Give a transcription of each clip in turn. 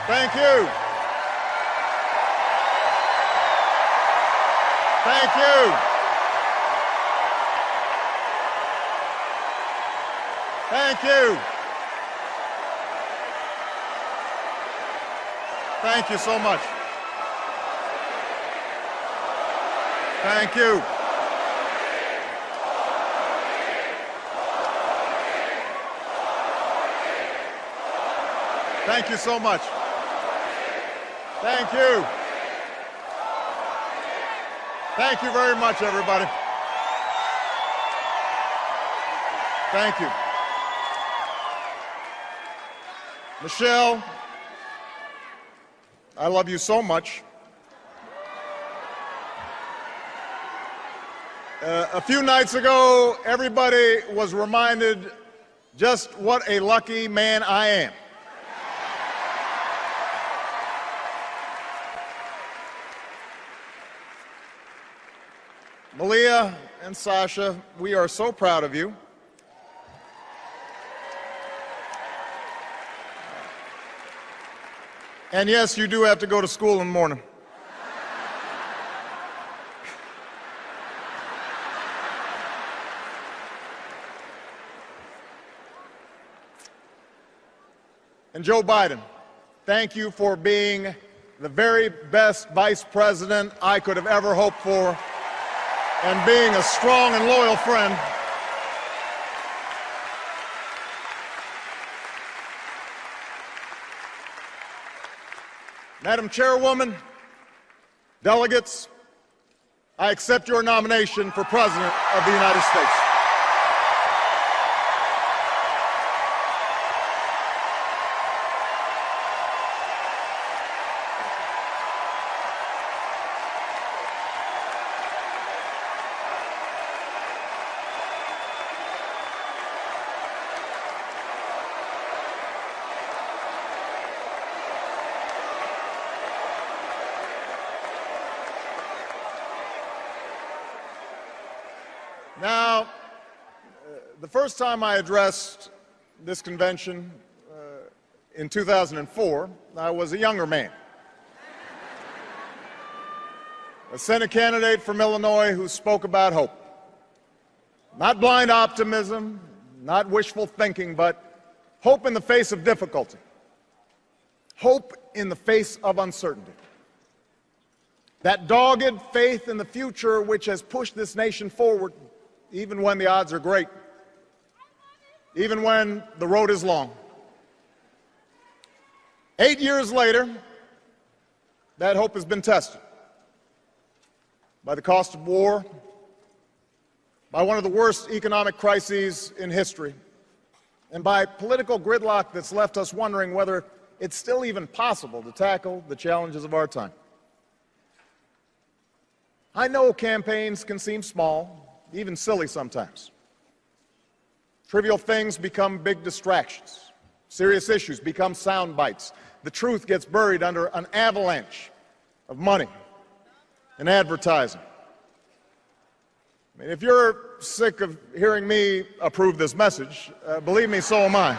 Thank you. Thank you. Thank you. Thank you so much. Thank you. Thank you so much. Thank you. Thank you very much, everybody. Thank you. Michelle, I love you so much. A few nights ago, everybody was reminded just what a lucky man I am. Malia and Sasha, we are so proud of you. And yes, you do have to go to school in the morning. And Joe Biden, thank you for being the very best vice president I could have ever hoped for, and being a strong and loyal friend. Madam Chairwoman, delegates, I accept your nomination for President of the United States. Now, the first time I addressed this convention in 2004, I was a younger man, a Senate candidate from Illinois who spoke about hope. Not blind optimism, not wishful thinking, but hope in the face of difficulty, hope in the face of uncertainty. That dogged faith in the future which has pushed this nation forward even when the odds are great, even when the road is long. 8 years later, that hope has been tested by the cost of war, by one of the worst economic crises in history, and by political gridlock that's left us wondering whether it's still even possible to tackle the challenges of our time. I know campaigns can seem small, even silly sometimes. Trivial things become big distractions. Serious issues become sound bites. The truth gets buried under an avalanche of money and advertising. I mean, if you're sick of hearing me approve this message, believe me, so am I.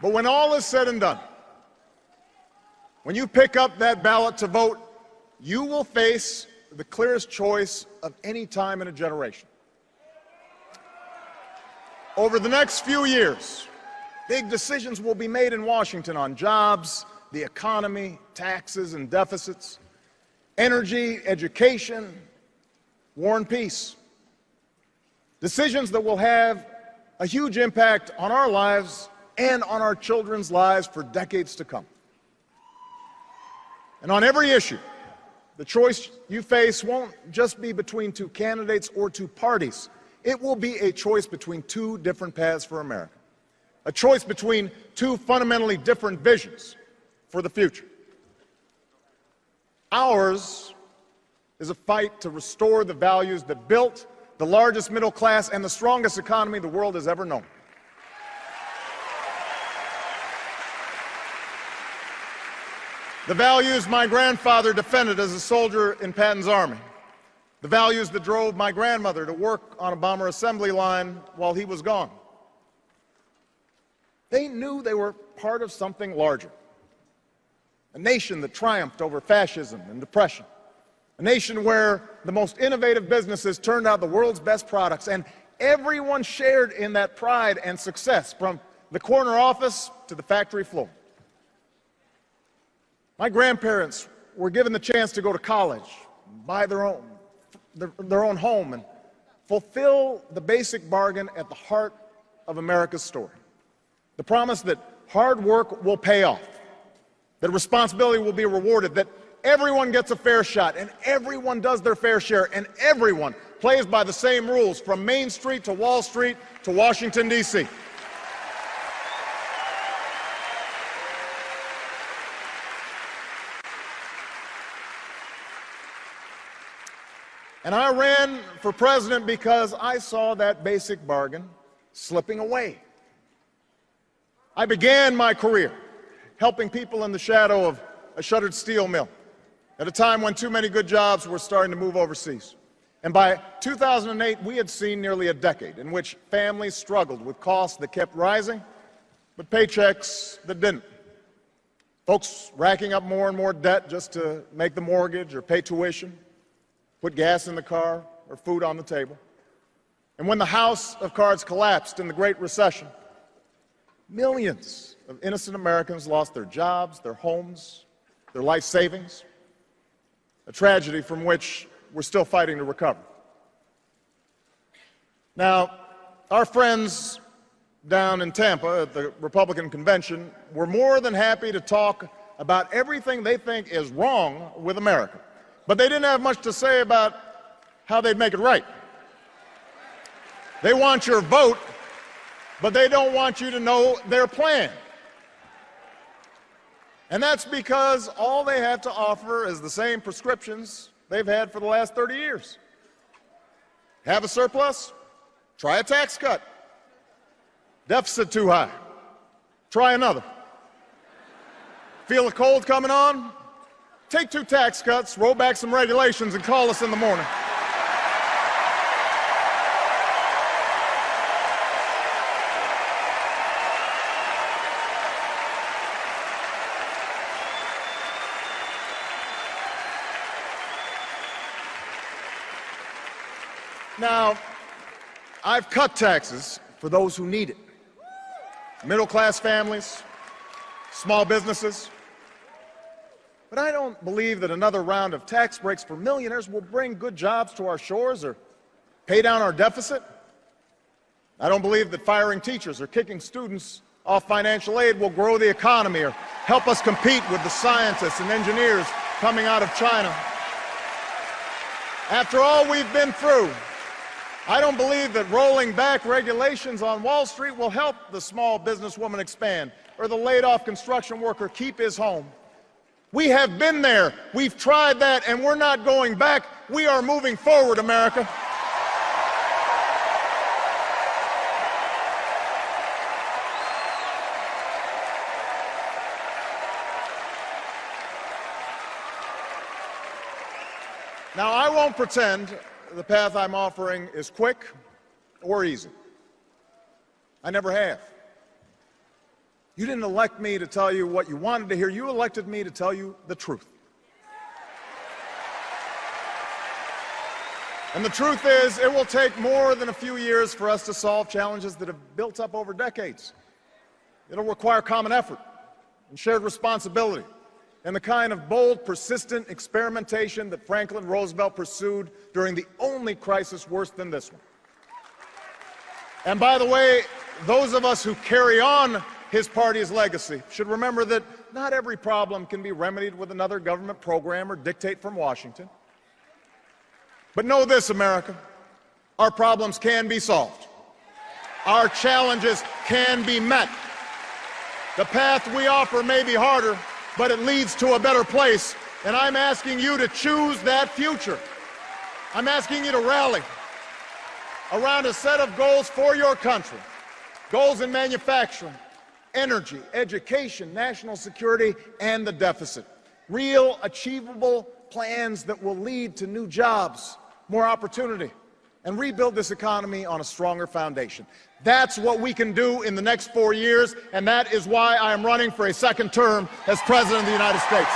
But when all is said and done, when you pick up that ballot to vote, you will face the clearest choice of any time in a generation. Over the next few years, big decisions will be made in Washington on jobs, the economy, taxes and deficits, energy, education, war and peace. Decisions that will have a huge impact on our lives and on our children's lives for decades to come. And on every issue, the choice you face won't just be between two candidates or two parties. It will be a choice between two different paths for America, a choice between two fundamentally different visions for the future. Ours is a fight to restore the values that built the largest middle class and the strongest economy the world has ever known. The values my grandfather defended as a soldier in Patton's army. the values that drove my grandmother to work on a bomber assembly line while he was gone. They knew they were part of something larger, a nation that triumphed over fascism and depression, a nation where the most innovative businesses turned out the world's best products, and everyone shared in that pride and success, from the corner office to the factory floor. My grandparents were given the chance to go to college, buy their own home, and fulfill the basic bargain at the heart of America's story. The promise that hard work will pay off, that responsibility will be rewarded, that everyone gets a fair shot, and everyone does their fair share, and everyone plays by the same rules, from Main Street to Wall Street to Washington, D.C. And I ran for president because I saw that basic bargain slipping away. I began my career helping people in the shadow of a shuttered steel mill at a time when too many good jobs were starting to move overseas. And by 2008, we had seen nearly a decade in which families struggled with costs that kept rising, but paychecks that didn't. Folks racking up more and more debt just to make the mortgage or pay tuition, put gas in the car or food on the table. And when the house of cards collapsed in the Great Recession, millions of innocent Americans lost their jobs, their homes, their life savings, a tragedy from which we're still fighting to recover. Now, our friends down in Tampa at the Republican convention were more than happy to talk about everything they think is wrong with America, but they didn't have much to say about how they'd make it right. They want your vote, but they don't want you to know their plan. And that's because all they have to offer is the same prescriptions they've had for the last 30 years. Have a surplus? Try a tax cut. Deficit too high? Try another. Feel a cold coming on? Take 2 tax cuts, roll back some regulations, and call us in the morning. Now, I've cut taxes for those who need it. Middle-class families, small businesses. But I don't believe that another round of tax breaks for millionaires will bring good jobs to our shores or pay down our deficit. I don't believe that firing teachers or kicking students off financial aid will grow the economy or help us compete with the scientists and engineers coming out of China. After all we've been through, I don't believe that rolling back regulations on Wall Street will help the small businesswoman expand or the laid-off construction worker keep his home. We have been there. We've tried that, and we're not going back. We are moving forward, America. Now, I won't pretend the path I'm offering is quick or easy. I never have. You didn't elect me to tell you what you wanted to hear. You elected me to tell you the truth. And the truth is, it will take more than a few years for us to solve challenges that have built up over decades. It'll require common effort and shared responsibility, and the kind of bold, persistent experimentation that Franklin Roosevelt pursued during the only crisis worse than this one. And by the way, those of us who carry on his party's legacy should remember that not every problem can be remedied with another government program or dictate from Washington. But know this, America, our problems can be solved. Our challenges can be met. The path we offer may be harder, but it leads to a better place, and I'm asking you to choose that future. I'm asking you to rally around a set of goals for your country, goals in manufacturing, energy, education, national security, and the deficit. Real, achievable plans that will lead to new jobs, more opportunity, and rebuild this economy on a stronger foundation. That's what we can do in the next 4 years, and that is why I am running for a second term as President of the United States.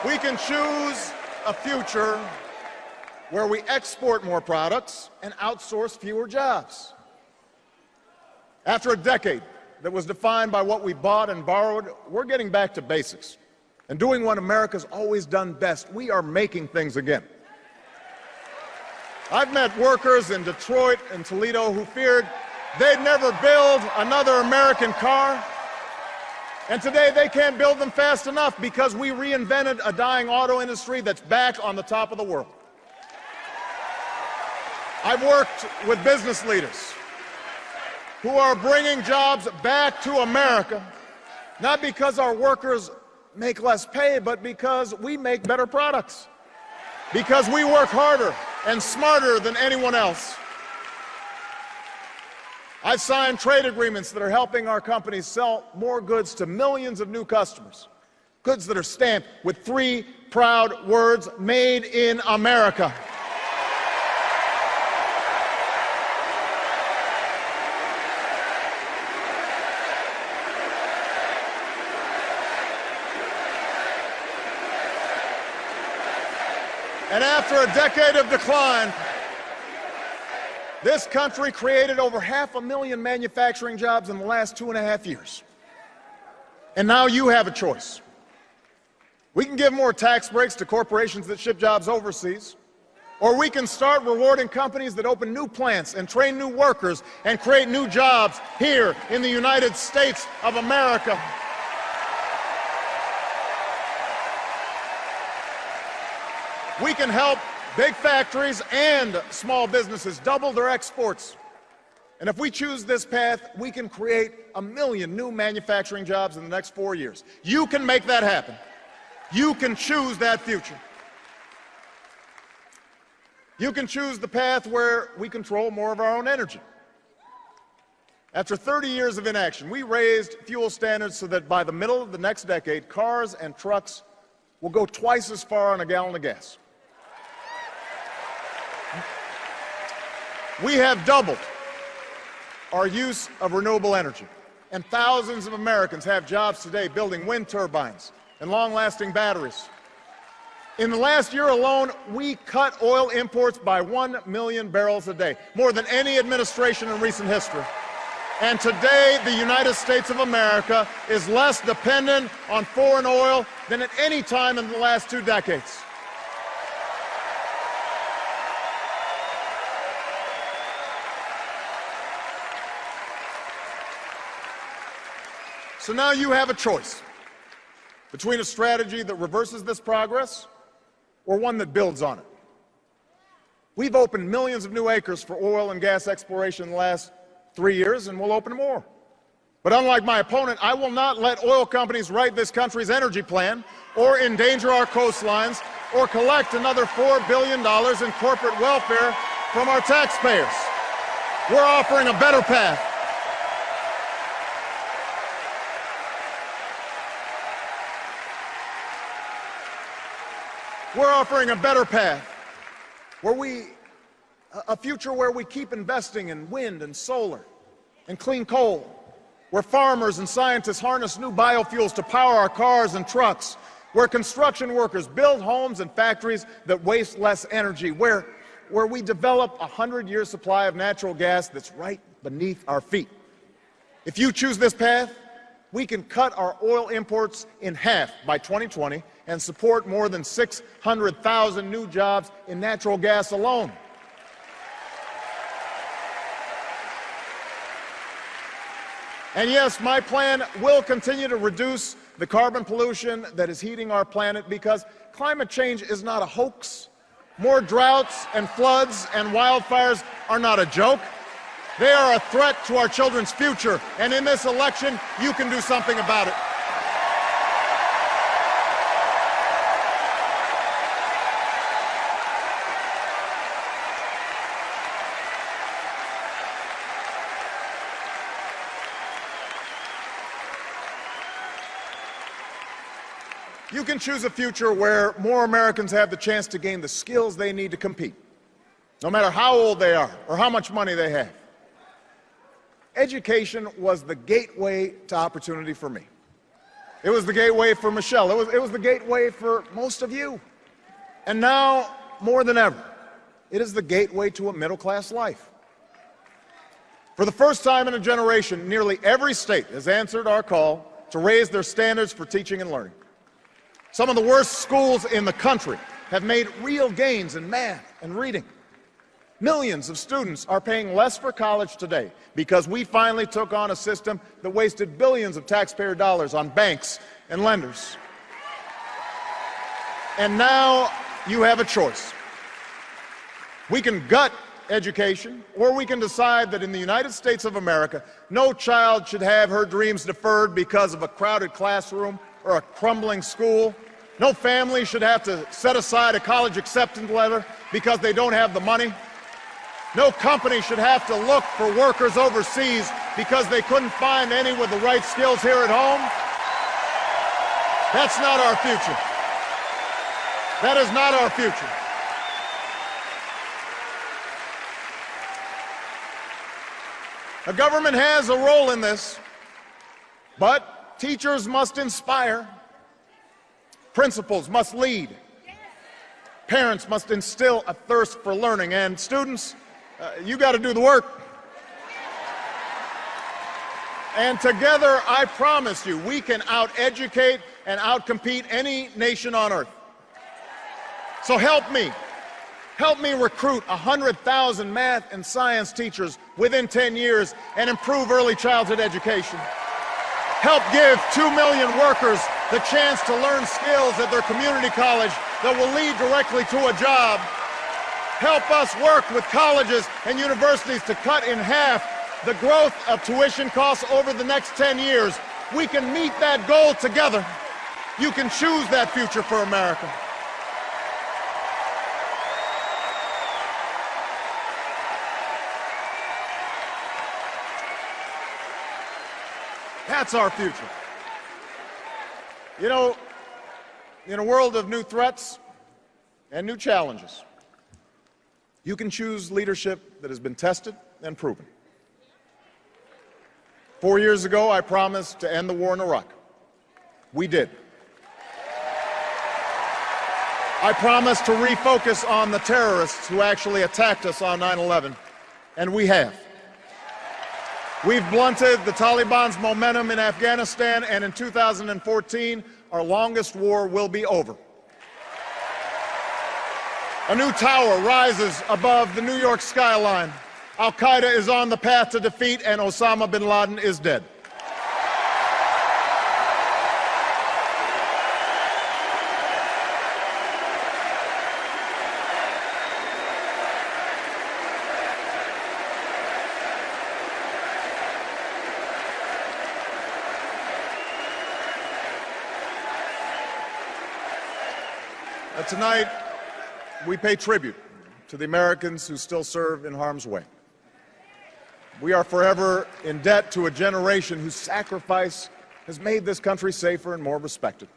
We can choose a future where we export more products and outsource fewer jobs. After a decade that was defined by what we bought and borrowed, we're getting back to basics and doing what America's always done best. We are making things again. I've met workers in Detroit and Toledo who feared they'd never build another American car. And today they can't build them fast enough because we reinvented a dying auto industry that's back on the top of the world. I've worked with business leaders who are bringing jobs back to America, not because our workers make less pay, but because we make better products, because we work harder and smarter than anyone else. I've signed trade agreements that are helping our companies sell more goods to millions of new customers, goods that are stamped with 3 proud words, made in America. And after a decade of decline, this country created over 500,000 manufacturing jobs in the last 2.5 years. And now you have a choice. We can give more tax breaks to corporations that ship jobs overseas, or we can start rewarding companies that open new plants and train new workers and create new jobs here in the United States of America. We can help big factories and small businesses double their exports. And if we choose this path, we can create 1 million new manufacturing jobs in the next 4 years. You can make that happen. You can choose that future. You can choose the path where we control more of our own energy. After 30 years of inaction, we raised fuel standards so that by the middle of the next decade, cars and trucks will go twice as far on a gallon of gas. We have doubled our use of renewable energy, and thousands of Americans have jobs today building wind turbines and long-lasting batteries. In the last year alone, we cut oil imports by 1 million barrels a day, more than any administration in recent history. And today, the United States of America is less dependent on foreign oil than at any time in the last 2 decades. So now you have a choice between a strategy that reverses this progress or one that builds on it. We've opened millions of new acres for oil and gas exploration in the last 3 years, and we'll open more. But unlike my opponent, I will not let oil companies write this country's energy plan or endanger our coastlines or collect another $4 billion in corporate welfare from our taxpayers. We're offering a better path. We're offering a better path, a future where we keep investing in wind and solar and clean coal, where farmers and scientists harness new biofuels to power our cars and trucks, where construction workers build homes and factories that waste less energy, where we develop a 100-year supply of natural gas that's right beneath our feet. If you choose this path, we can cut our oil imports in half by 2020 and support more than 600,000 new jobs in natural gas alone. And yes, my plan will continue to reduce the carbon pollution that is heating our planet, because climate change is not a hoax. More droughts and floods and wildfires are not a joke. They are a threat to our children's future, and in this election, you can do something about it. You can choose a future where more Americans have the chance to gain the skills they need to compete, no matter how old they are or how much money they have. Education was the gateway to opportunity for me. It was the gateway for Michelle. It was the gateway for most of you. And now, more than ever, it is the gateway to a middle-class life. For the first time in a generation, nearly every state has answered our call to raise their standards for teaching and learning. Some of the worst schools in the country have made real gains in math and reading. Millions of students are paying less for college today because we finally took on a system that wasted billions of taxpayer dollars on banks and lenders. And now you have a choice. We can gut education, or we can decide that in the United States of America, no child should have her dreams deferred because of a crowded classroom or a crumbling school. No family should have to set aside a college acceptance letter because they don't have the money. No company should have to look for workers overseas because they couldn't find any with the right skills here at home. That's not our future. That is not our future. The government has a role in this, but teachers must inspire, principals must lead, parents must instill a thirst for learning, and students, you got to do the work. And together, I promise you, we can out-educate and out-compete any nation on earth. So help me recruit 100,000 math and science teachers within 10 years and improve early childhood education. Help give 2 million workers the chance to learn skills at their community college that will lead directly to a job. Help us work with colleges and universities to cut in half the growth of tuition costs over the next 10 years. We can meet that goal together. You can choose that future for America. That's our future. You know, in a world of new threats and new challenges, you can choose leadership that has been tested and proven. 4 years ago, I promised to end the war in Iraq. We did. I promised to refocus on the terrorists who actually attacked us on 9/11, and we have. We've blunted the Taliban's momentum in Afghanistan, and in 2014, our longest war will be over. A new tower rises above the New York skyline. Al-Qaeda is on the path to defeat, and Osama bin Laden is dead. Tonight, we pay tribute to the Americans who still serve in harm's way. We are forever in debt to a generation whose sacrifice has made this country safer and more respected.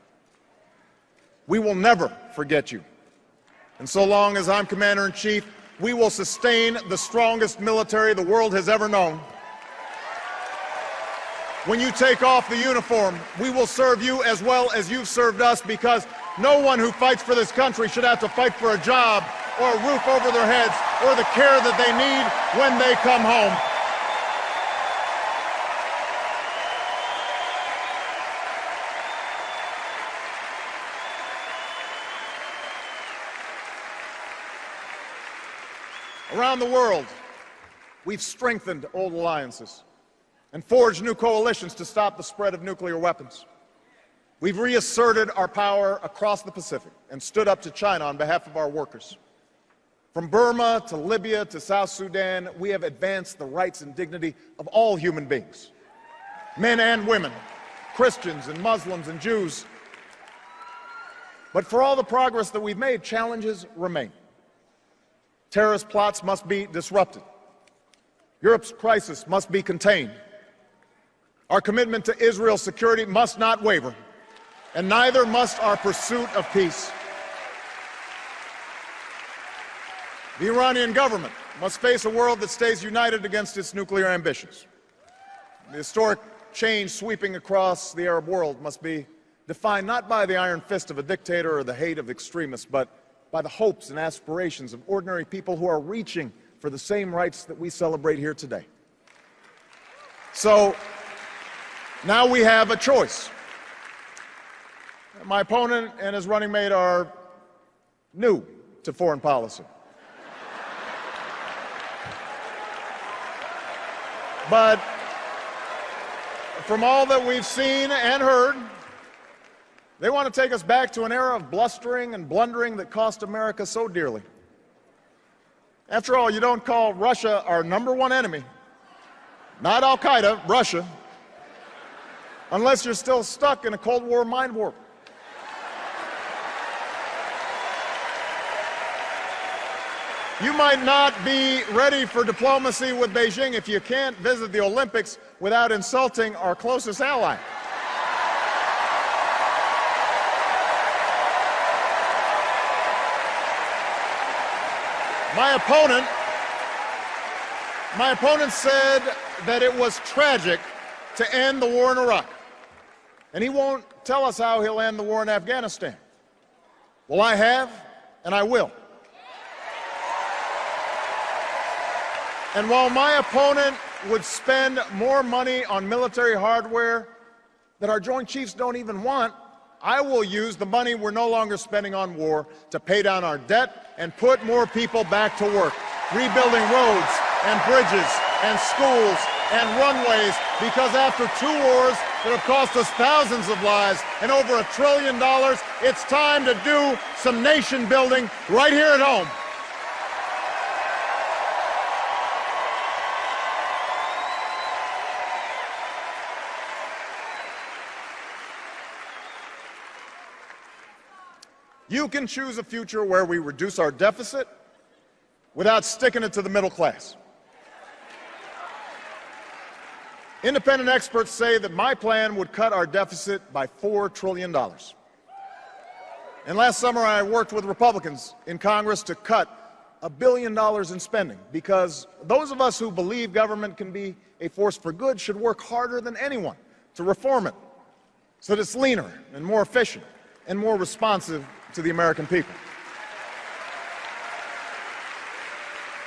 We will never forget you. And so long as I'm Commander-in-Chief, we will sustain the strongest military the world has ever known. When you take off the uniform, we will serve you as well as you've served us, because no one who fights for this country should have to fight for a job or a roof over their heads or the care that they need when they come home. Around the world, we've strengthened old alliances and forged new coalitions to stop the spread of nuclear weapons. We've reasserted our power across the Pacific and stood up to China on behalf of our workers. From Burma to Libya to South Sudan, we have advanced the rights and dignity of all human beings, men and women, Christians and Muslims and Jews. But for all the progress that we've made, challenges remain. Terrorist plots must be disrupted. Europe's crisis must be contained. Our commitment to Israel's security must not waver. and neither must our pursuit of peace. The Iranian government must face a world that stays united against its nuclear ambitions. The historic change sweeping across the Arab world must be defined not by the iron fist of a dictator or the hate of extremists, but by the hopes and aspirations of ordinary people who are reaching for the same rights that we celebrate here today. So now we have a choice. My opponent and his running mate are new to foreign policy. But from all that we've seen and heard, they want to take us back to an era of blustering and blundering that cost America so dearly. After all, you don't call Russia our #1 enemy, not Al-Qaeda, Russia, unless you're still stuck in a Cold War mind warp. You might not be ready for diplomacy with Beijing if you can't visit the Olympics without insulting our closest ally. My opponent said that it was tragic to end the war in Iraq, and he won't tell us how he'll end the war in Afghanistan. Well, I have, and I will. And while my opponent would spend more money on military hardware that our Joint Chiefs don't even want, I will use the money we're no longer spending on war to pay down our debt and put more people back to work, rebuilding roads and bridges and schools and runways, because after 2 wars that have cost us thousands of lives and over $1 trillion, it's time to do some nation building right here at home. You can choose a future where we reduce our deficit without sticking it to the middle class. Independent experts say that my plan would cut our deficit by $4 trillion. And last summer I worked with Republicans in Congress to cut $1 billion in spending, because those of us who believe government can be a force for good should work harder than anyone to reform it so that it's leaner and more efficient and more responsive to the American people.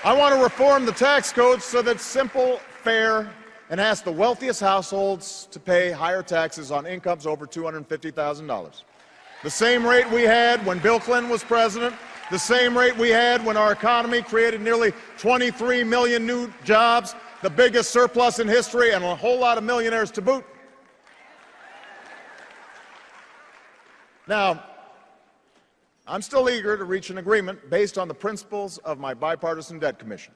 I want to reform the tax code so that it's simple, fair, and ask the wealthiest households to pay higher taxes on incomes over $250,000. The same rate we had when Bill Clinton was president, the same rate we had when our economy created nearly 23 million new jobs, the biggest surplus in history, and a whole lot of millionaires to boot. Now, I'm still eager to reach an agreement based on the principles of my bipartisan debt commission.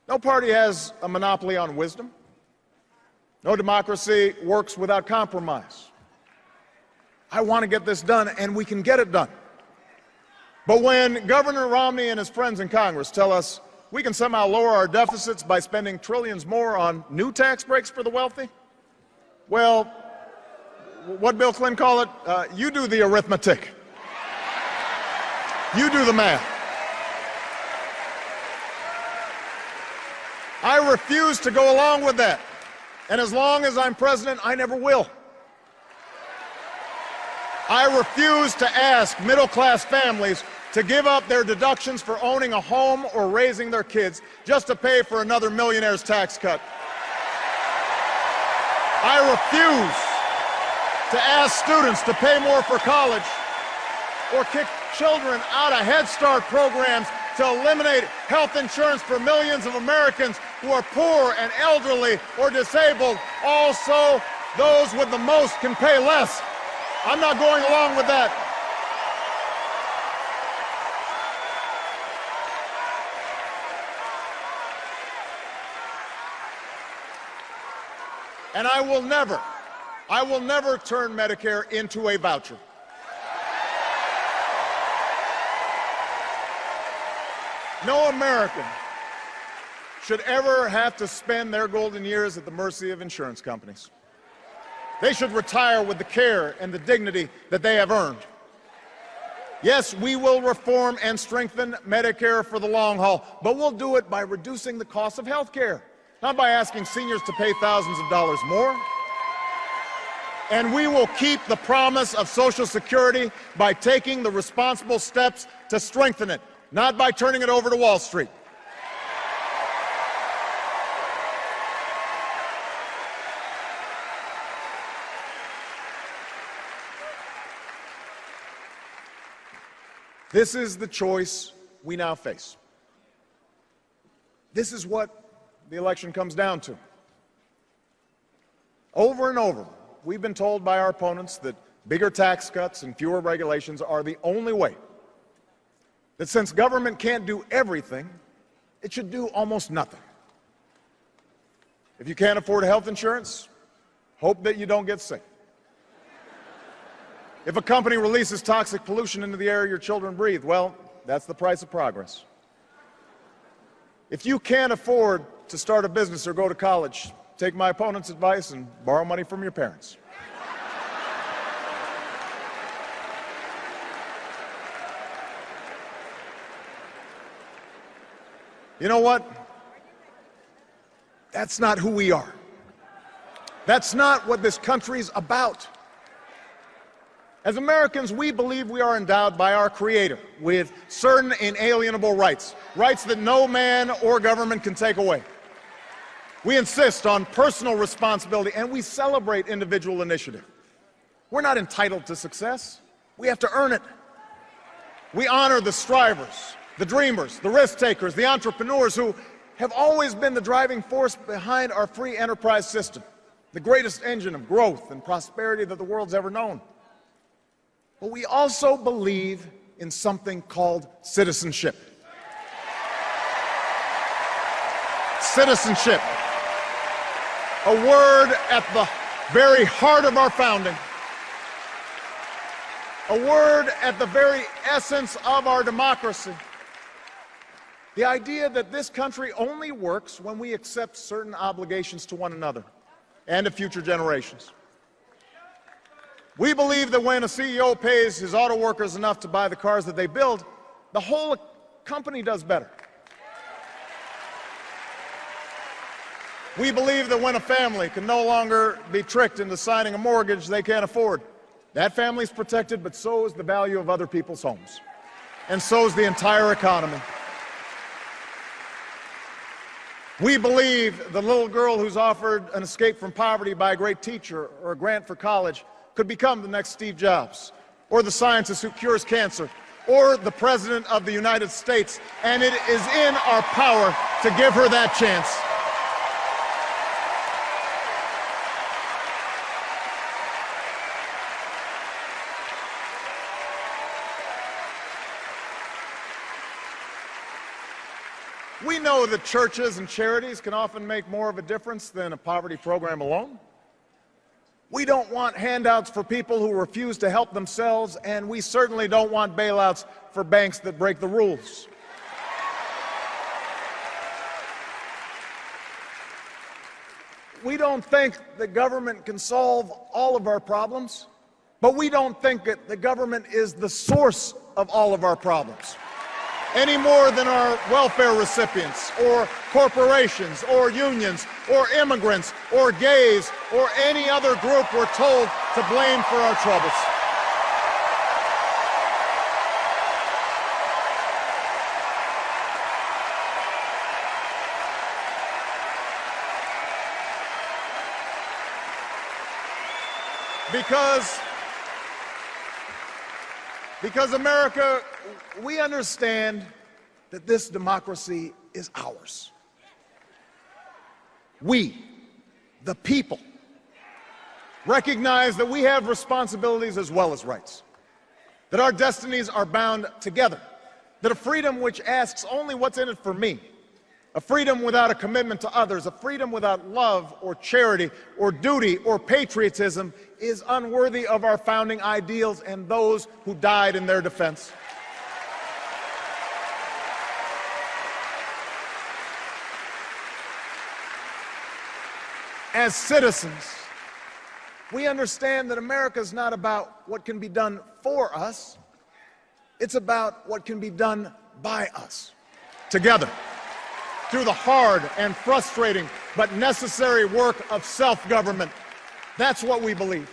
No party has a monopoly on wisdom. No democracy works without compromise. I want to get this done, and we can get it done. But when Governor Romney and his friends in Congress tell us we can somehow lower our deficits by spending trillions more on new tax breaks for the wealthy, well, what Bill Clinton call it? You do the arithmetic. You do the math. I refuse to go along with that. And as long as I'm president, I never will. I refuse to ask middle-class families to give up their deductions for owning a home or raising their kids just to pay for another millionaire's tax cut. I refuse to ask students to pay more for college or kick children out of Head Start programs to eliminate health insurance for millions of Americans who are poor and elderly or disabled. Also, those with the most can pay less. I'm not going along with that. And I will never turn Medicare into a voucher. No American should ever have to spend their golden years at the mercy of insurance companies. They should retire with the care and the dignity that they have earned. Yes, we will reform and strengthen Medicare for the long haul, but we'll do it by reducing the cost of health care, not by asking seniors to pay thousands of dollars more. And we will keep the promise of Social Security by taking the responsible steps to strengthen it, not by turning it over to Wall Street. This is the choice we now face. This is what the election comes down to. Over and over, we've been told by our opponents that bigger tax cuts and fewer regulations are the only way. That since government can't do everything, it should do almost nothing. If you can't afford health insurance, hope that you don't get sick. If a company releases toxic pollution into the air your children breathe, well, that's the price of progress. If you can't afford to start a business or go to college, take my opponent's advice and borrow money from your parents. You know what? That's not who we are. That's not what this country's about. As Americans, we believe we are endowed by our Creator with certain inalienable rights, rights that no man or government can take away. We insist on personal responsibility, and we celebrate individual initiative. We're not entitled to success. We have to earn it. We honor the strivers, the dreamers, the risk takers, the entrepreneurs who have always been the driving force behind our free enterprise system, the greatest engine of growth and prosperity that the world's ever known. But we also believe in something called citizenship. Citizenship, a word at the very heart of our founding, a word at the very essence of our democracy. The idea that this country only works when we accept certain obligations to one another and to future generations. We believe that when a CEO pays his auto workers enough to buy the cars that they build, the whole company does better. We believe that when a family can no longer be tricked into signing a mortgage they can't afford, that family's protected, but so is the value of other people's homes. And so is the entire economy. We believe the little girl who's offered an escape from poverty by a great teacher or a grant for college could become the next Steve Jobs, or the scientist who cures cancer, or the President of the United States, and it is in our power to give her that chance. We know that churches and charities can often make more of a difference than a poverty program alone. We don't want handouts for people who refuse to help themselves, and we certainly don't want bailouts for banks that break the rules. We don't think that government can solve all of our problems, but we don't think that the government is the source of all of our problems, any more than our welfare recipients, or corporations, or unions, or immigrants, or gays, or any other group we're told to blame for our troubles. Because America, we understand that this democracy is ours. We, the people, recognize that we have responsibilities as well as rights, that our destinies are bound together, that a freedom which asks only what's in it for me, a freedom without a commitment to others, a freedom without love or charity or duty or patriotism is unworthy of our founding ideals and those who died in their defense. As citizens, We understand that America is not about what can be done for us. It's about what can be done by us, together, through the hard and frustrating but necessary work of self-government. That's what we believe.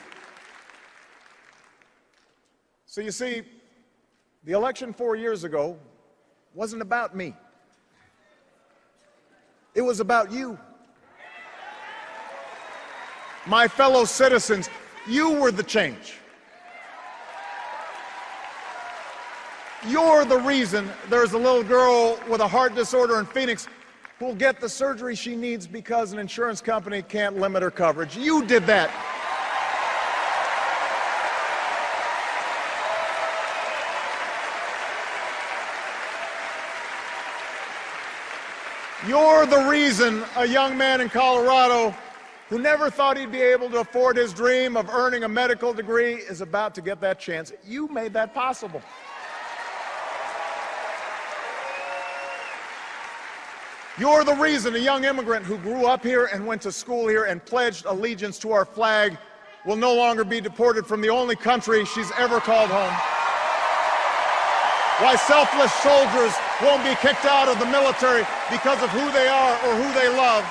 So you see, the election 4 years ago wasn't about me. It was about you. My fellow citizens, you were the change. You're the reason there's a little girl with a heart disorder in Phoenix who'll get the surgery she needs because an insurance company can't limit her coverage. You did that. You're the reason a young man in Colorado who never thought he'd be able to afford his dream of earning a medical degree is about to get that chance. You made that possible. You're the reason a young immigrant who grew up here and went to school here and pledged allegiance to our flag will no longer be deported from the only country she's ever called home. Why selfless soldiers won't be kicked out of the military because of who they are or who they love.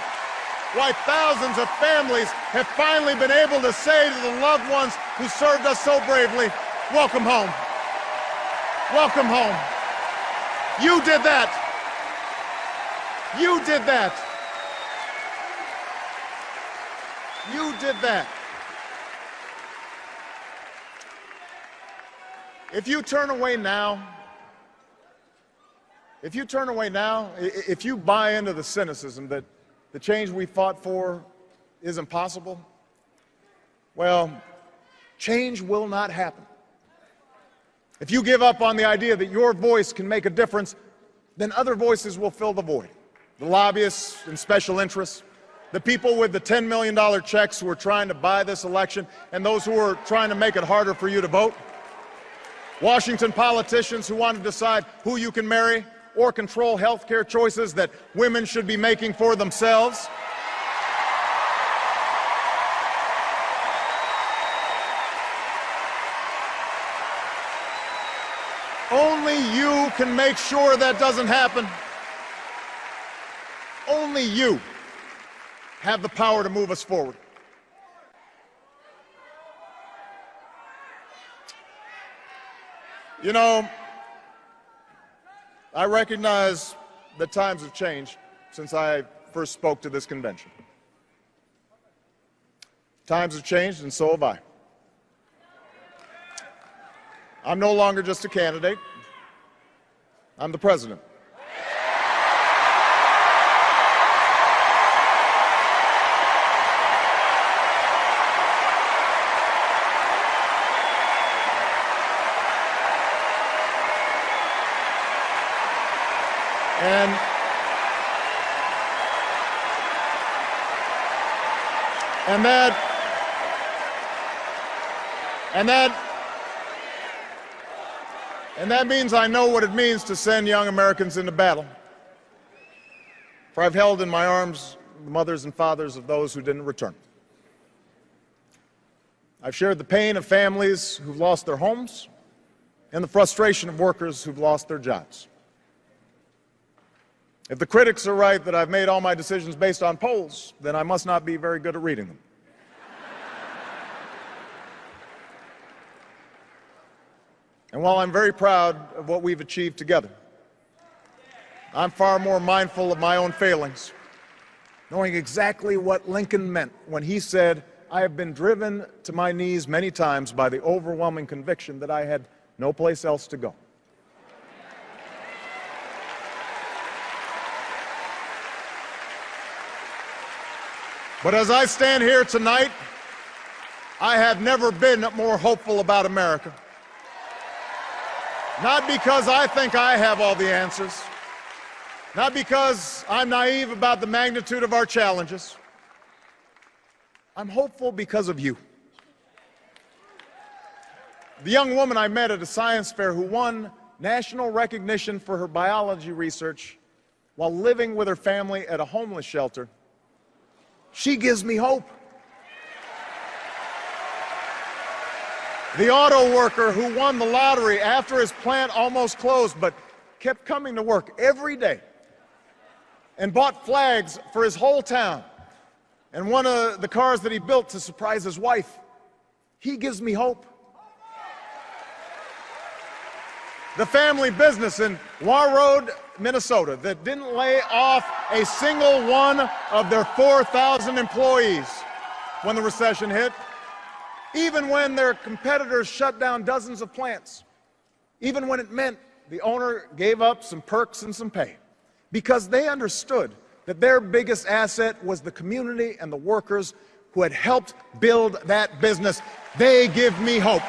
Why thousands of families have finally been able to say to the loved ones who served us so bravely, welcome home. Welcome home. You did that. You did that. You did that. If you turn away now, if you buy into the cynicism that the change we fought for isn't possible, well, change will not happen. If you give up on the idea that your voice can make a difference, then other voices will fill the void. The lobbyists and special interests, the people with the $10 million checks who are trying to buy this election, and those who are trying to make it harder for you to vote. Washington politicians who want to decide who you can marry or control health care choices that women should be making for themselves. Only you can make sure that doesn't happen. Only you have the power to move us forward. You know, I recognize that times have changed since I first spoke to this convention. Times have changed, and so have I. I'm no longer just a candidate. I'm the president. And that means I know what it means to send young Americans into battle. For I've held in my arms the mothers and fathers of those who didn't return. I've shared the pain of families who've lost their homes and the frustration of workers who've lost their jobs. If the critics are right that I've made all my decisions based on polls, then I must not be very good at reading them. And while I'm very proud of what we've achieved together, I'm far more mindful of my own failings, knowing exactly what Lincoln meant when he said, "I have been driven to my knees many times by the overwhelming conviction that I had no place else to go." But as I stand here tonight, I have never been more hopeful about America. Not because I think I have all the answers, not because I'm naive about the magnitude of our challenges. I'm hopeful because of you. The young woman I met at a science fair who won national recognition for her biology research while living with her family at a homeless shelter, she gives me hope. The auto worker who won the lottery after his plant almost closed but kept coming to work every day and bought flags for his whole town and one of the cars that he built to surprise his wife. He gives me hope. The family business in Warroad, Minnesota, that didn't lay off a single one of their 4,000 employees when the recession hit, even when their competitors shut down dozens of plants, even when it meant the owner gave up some perks and some pay, because they understood that their biggest asset was the community and the workers who had helped build that business. They give me hope.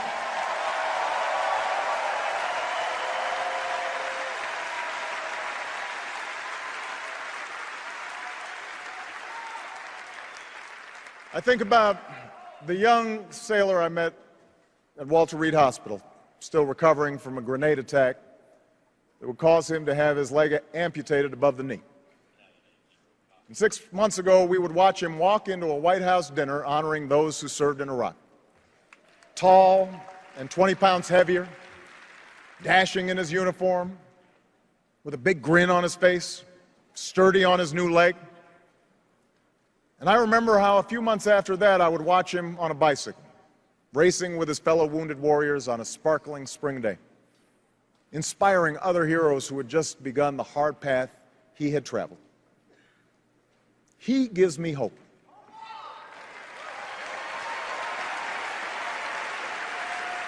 I think about the young sailor I met at Walter Reed Hospital, still recovering from a grenade attack that would cause him to have his leg amputated above the knee. And 6 months ago, we would watch him walk into a White House dinner honoring those who served in Iraq. Tall and 20 pounds heavier, dashing in his uniform, with a big grin on his face, sturdy on his new leg. And I remember how a few months after that, I would watch him on a bicycle, racing with his fellow wounded warriors on a sparkling spring day, inspiring other heroes who had just begun the hard path he had traveled. He gives me hope.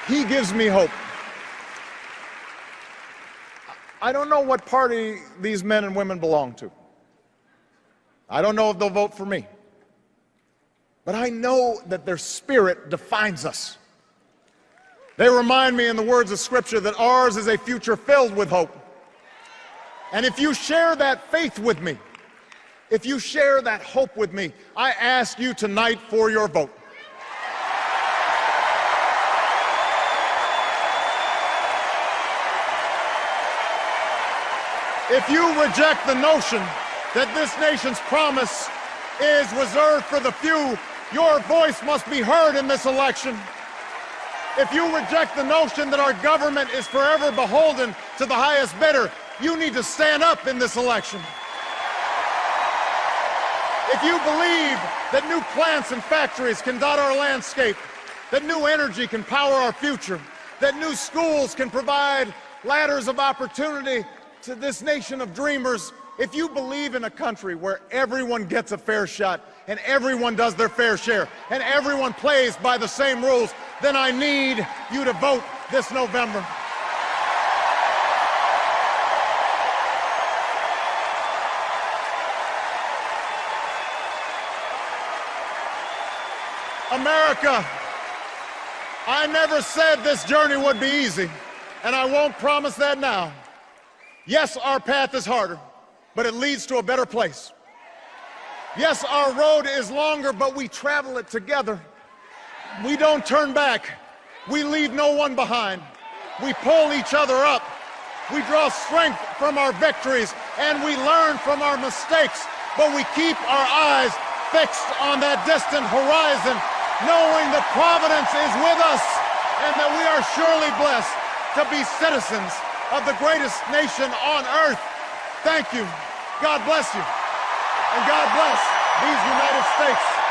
He gives me hope. I don't know what party these men and women belong to. I don't know if they'll vote for me. But I know that their spirit defines us. They remind me in the words of Scripture that ours is a future filled with hope. And if you share that faith with me, if you share that hope with me, I ask you tonight for your vote. If you reject the notion that this nation's promise is reserved for the few, your voice must be heard in this election. If you reject the notion that our government is forever beholden to the highest bidder, you need to stand up in this election. If you believe that new plants and factories can dot our landscape, that new energy can power our future, that new schools can provide ladders of opportunity to this nation of dreamers, if you believe in a country where everyone gets a fair shot and everyone does their fair share and everyone plays by the same rules, then I need you to vote this November. America, I never said this journey would be easy, and I won't promise that now. Yes, our path is harder, but it leads to a better place. Yes, our road is longer, but we travel it together. We don't turn back. We leave no one behind. We pull each other up. We draw strength from our victories, and we learn from our mistakes, but we keep our eyes fixed on that distant horizon, knowing that Providence is with us and that we are surely blessed to be citizens of the greatest nation on earth. Thank you. God bless you. And God bless these United States.